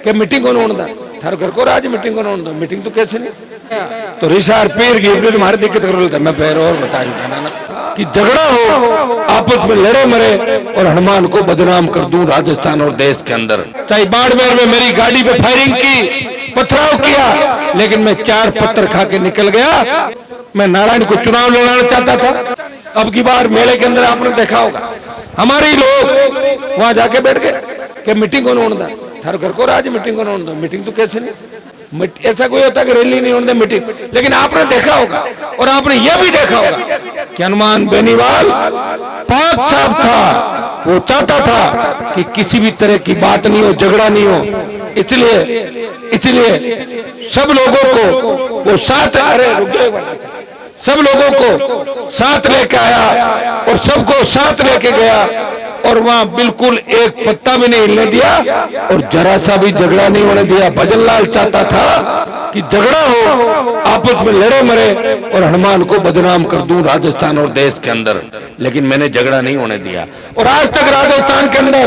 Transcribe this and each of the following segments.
कि मीटिंग को होना थारे घर को राज मीटिंग को होना मीटिंग तो कैसे नहीं तो रिशार पीर की तुम्हारी दिक्कत कर मैं फिर और बता रहा कि झगड़ा हो आपस में लड़े मरे और हनुमान को बदनाम कर दूं राजस्थान और देश के अंदर। चाहे बाड़मेर में मेरी गाड़ी पे फायरिंग की, पथराव किया, लेकिन मैं 4 पत्थर खा के निकल गया। मैं नारायण को चुनाव लड़ाना चाहता था। अब की बार मेले के अंदर आपने देखा होगा हमारे ही लोग वहां जाके बैठ गए कि मीटिंग को होना थारे घर को राज मीटिंग को होना मीटिंग तो कैसे नहीं ऐसा कोई होता कि रैली नहीं होने मीटिंग। लेकिन आपने देखा होगा और आपने यह भी देखा होगा कि हनुमान बेनीवाल पाक साहब था, वो चाहता था कि किसी भी तरह की बात नहीं हो, झगड़ा नहीं हो। इसलिए सब लोगों को वो साथ सब लोगों को साथ लेके आया और सबको साथ लेके गया और वहां बिल्कुल एक पत्ता भी नहीं हिलने दिया और जरा सा भी झगड़ा नहीं होने दिया। भजनलाल चाहता था कि झगड़ा हो आपस में लड़े मरे और हनुमान को बदनाम कर दूं राजस्थान और देश के अंदर, लेकिन मैंने झगड़ा नहीं होने दिया। और आज तक राजस्थान के अंदर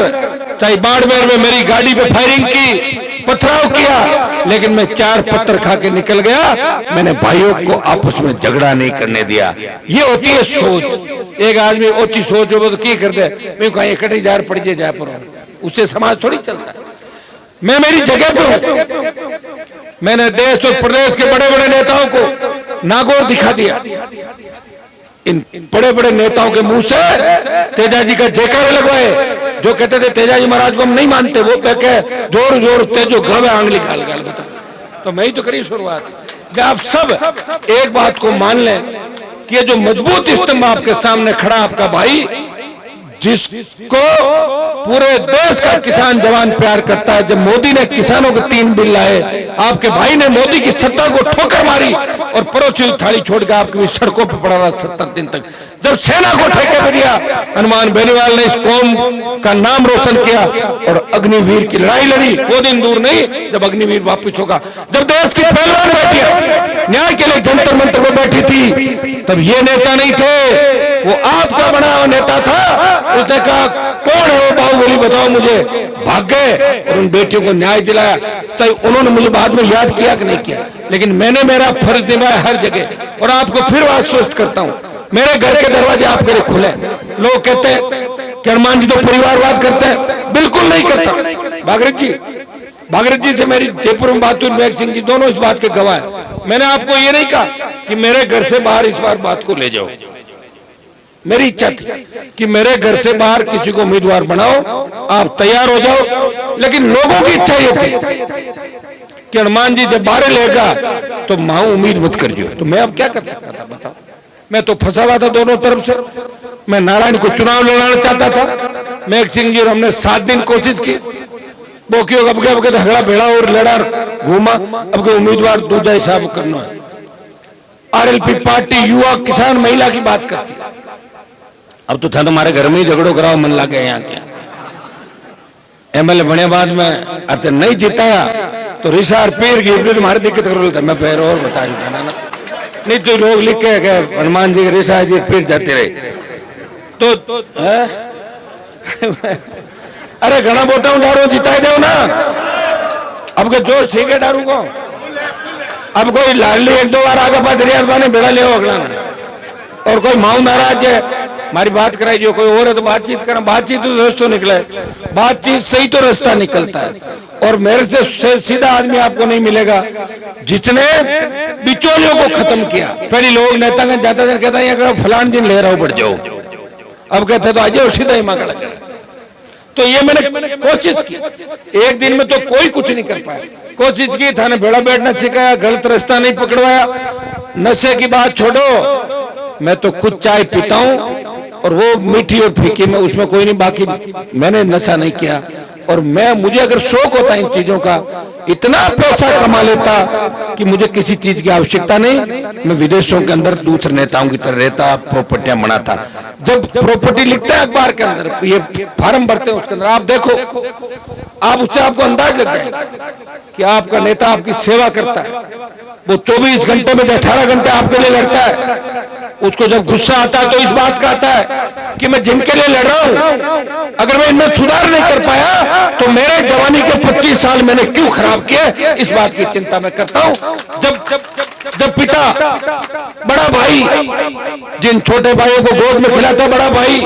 चाहे बाड़मेर में मेरी गाड़ी पे फायरिंग की, पथराव किया, लेकिन मैं 4 पत्थर खा के निकल गया। मैंने भाइयों को आपस में झगड़ा नहीं करने दिया। ये होती है सोच। एक आदमी ओछी सोच हो तो क्या कर दे, मैं कहीं इकट्ठी जार पड़ जाए पर उससे समाज थोड़ी चलता है। मैं मेरी जगह पे हूं। मैंने देश और प्रदेश के बड़े बड़े नेताओं को नागौर दिखा दिया। इन बड़े बड़े नेताओं के मुंह से तेजाजी का जयकारे लगवाए। जो कहते थे तेजाजी महाराज को हम नहीं मानते, वो कह जोर जोर तेजो घवे आंगली गाल गाल बता। तो मैं ही तो करी शुरुआत। जब आप सब एक बात को मान लें कि ये जो मजबूत स्तंभ आपके सामने खड़ा आपका भाई, जिसको पूरे देश का किसान जवान प्यार करता है। जब मोदी ने किसानों को 3 बिल लाए, आपके भाई ने मोदी की सत्ता को ठोकर मारी और पड़ोसी थाली छोड़ के आपकी सड़कों पर पड़ा रहा 70 दिन तक। जब सेना को ठेके पे दिया, हनुमान बेनीवाल ने इस कौम का नाम रोशन किया और अग्निवीर की लड़ाई लड़ी। वो दिन दूर नहीं जब अग्निवीर वापिस होगा। जब देश की पहलवान बैठी न्याय के लिए जंतर मंतर में बैठी थी, तब ये नेता नहीं थे, वो आपका बना हुआ नेता था। उसने कहा कौन है वो बाहुबली, बताओ मुझे। भाग गए और उन बेटियों को न्याय दिलाया। तो उन्होंने मुझे बाद में याद किया कि नहीं किया, लेकिन मैंने मेरा फर्ज निभाया हर जगह। और आपको फिर आश्वस्त करता हूं, मेरे घर के दरवाजे आपके लिए खुले। लोग कहते हैं कि हनुमान जी तो परिवारवाद करते हैं, बिल्कुल नहीं करता। भागीरथ जी से मेरी जयपुर में बात हुई, मेघ सिंह जी दोनों इस बात के गवाह हैं। मैंने आपको ये नहीं कहा कि मेरे घर से बाहर इस बार बात को ले जाओ। मेरी इच्छा थी कि मेरे घर से बाहर किसी को उम्मीदवार बनाओ, आप तैयार हो जाओ। लेकिन लोगों की इच्छा ये थी कि हनुमान जी जब बाहर लेगा तो मां उम्मीद मत करियो। तो मैं अब क्या कर सकता था बताओ। मैं तो फंसा हुआ था दोनों तरफ से। मैं नारायण को चुनाव लड़ाना चाहता था। मेघ सिंह जी और हमने 7 दिन कोशिश की। वो क्यों अब के झगड़ा भेड़ा और लड़ा घूमा। अब के उम्मीदवार दूजा हिसाब करना है। आरएलपी पार्टी युवा किसान महिला की बात करती है। अब तो था तुम्हारे घर में ही झगड़ो कराओ मन लगे। यहाँ के एमएलए बने बाद में अरे नहीं जिताया तो रिशार पीर की तुम्हारी दिक्कत कर मैं फिर और बता रहा ना। नहीं तो लोग लिख के हनुमान जी के रिशा जी फिर जाते रहे तो अरे घना बोटा डारू जिताई दो ना। अब के जोर ठीक है डारू को। अब कोई लाडली 1-2 बार आगे पास रियाज बेड़ा ले अगला और कोई माऊ नाराज है हमारी बात कराई जो कोई और है तो बातचीत करें। बातचीत तो दोस्तों निकले, बातचीत सही तो रास्ता निकलता है। और मेरे से सीधा आदमी आपको नहीं मिलेगा जिसने बिचौलियों को खत्म किया। पहले लोग नेता का जाता था कहता है अगर फलान दिन ले रहा हो बढ़ जाओ, अब कहते तो आज सीधा ही मांगड़ा कर। तो ये मैंने कोशिश की। एक दिन में तो कोई कुछ नहीं कर पाया। कोशिश की, थाने भेड़ा बैठना सिखाया, गलत रास्ता नहीं पकड़वाया। नशे की बात छोड़ो, मैं तो खुद चाय पीता हूं और वो मीठी और फीकी में उसमें कोई नहीं। बाकी मैंने नशा नहीं किया। और मुझे अगर शौक होता इन चीजों का, इतना पैसा कमा लेता कि मुझे किसी चीज की आवश्यकता नहीं। मैं विदेशों के अंदर दूसरे नेताओं की तरह रहता, प्रॉपर्टियां बनाता। जब प्रॉपर्टी लिखता है अखबार के अंदर, ये फार्म भरते हैं उसके अंदर, आप देखो, आप उससे आपको अंदाज लग जाए कि आपका नेता आपकी सेवा करता है। वो 24 घंटे में 18 घंटे आपके लिए लड़ता है। उसको जब गुस्सा आता है तो इस बात का आता है कि मैं जिनके लिए लड़ रहा हूं, अगर मैं इनमें सुधार नहीं कर पाया तो मेरे जवानी के 25 साल मैंने क्यों खराब किए, इस बात की चिंता मैं करता हूं। जब पिता बड़ा भाई, जिन छोटे भाइयों को गोद में खिलाता बड़ा भाई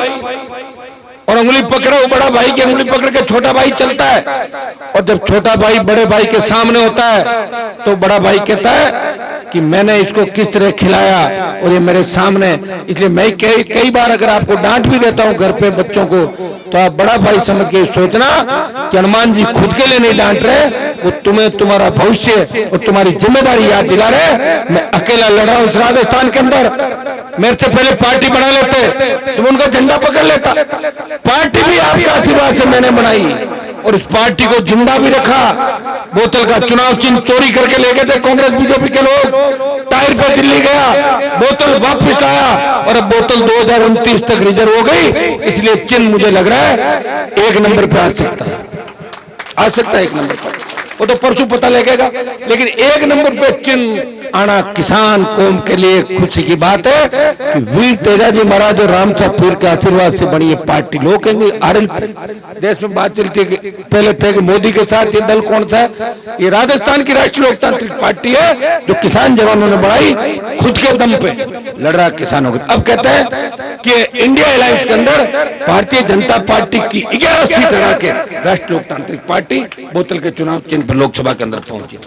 और उंगली पकड़े, वो बड़ा भाई की उंगली पकड़ के छोटा भाई चलता है, और जब छोटा भाई बड़े भाई के सामने होता है तो बड़ा भाई कहता है कि मैंने इसको किस तरह खिलाया और ये मेरे सामने, इसलिए मैं कई बार अगर आपको डांट भी देता हूं घर पे बच्चों को, तो आप बड़ा भाई समझ के सोचना कि हनुमान जी खुद के लिए नहीं डांट रहे, वो तुम्हें तुम्हारा भविष्य और तुम्हारी जिम्मेदारी याद दिला रहे। मैं अकेला लड़ रहा हूं इस राजस्थान के अंदर, मेरे से पहले पार्टी बना लेते, तुम उनका झंडा पकड़ लेता। पार्टी भी आपका आशीर्वाद से मैंने बनाई और इस पार्टी को जिंदा भी रखा। बोतल का चुनाव चिन्ह चोरी करके ले गए थे कांग्रेस बीजेपी के लोग, टायर पे दिल्ली गया, बोतल वापस आया और अब बोतल 2029 तक रिजर्व हो गई, इसलिए चिन्ह मुझे लग रहा है 1 नंबर पे आ सकता है 1 नंबर पर, वो तो परसों पता लगेगा, लेकिन 1 नंबर पे चिन्ह आना किसान कौम के लिए खुशी की बात है कि वीर तेजाजी महाराज और रामसाहब पीर के आशीर्वाद से बनी ये पार्टी। लोग कहेंगे देश में बात चलती है कि पहले थे कि मोदी के साथ ये दल कौन सा है, ये राजस्थान की राष्ट्रीय लोकतांत्रिक पार्टी है जो किसान जवानों ने बनाई, खुद के दम पे लड़ रहा किसानों के। अब कहते हैं कि इंडिया अलायंस के अंदर भारतीय जनता पार्टी की 11 सीट हरा के राष्ट्रीय लोकतांत्रिक पार्टी बोतल के चुनाव चिन्ह पर लोकसभा के अंदर पहुंची।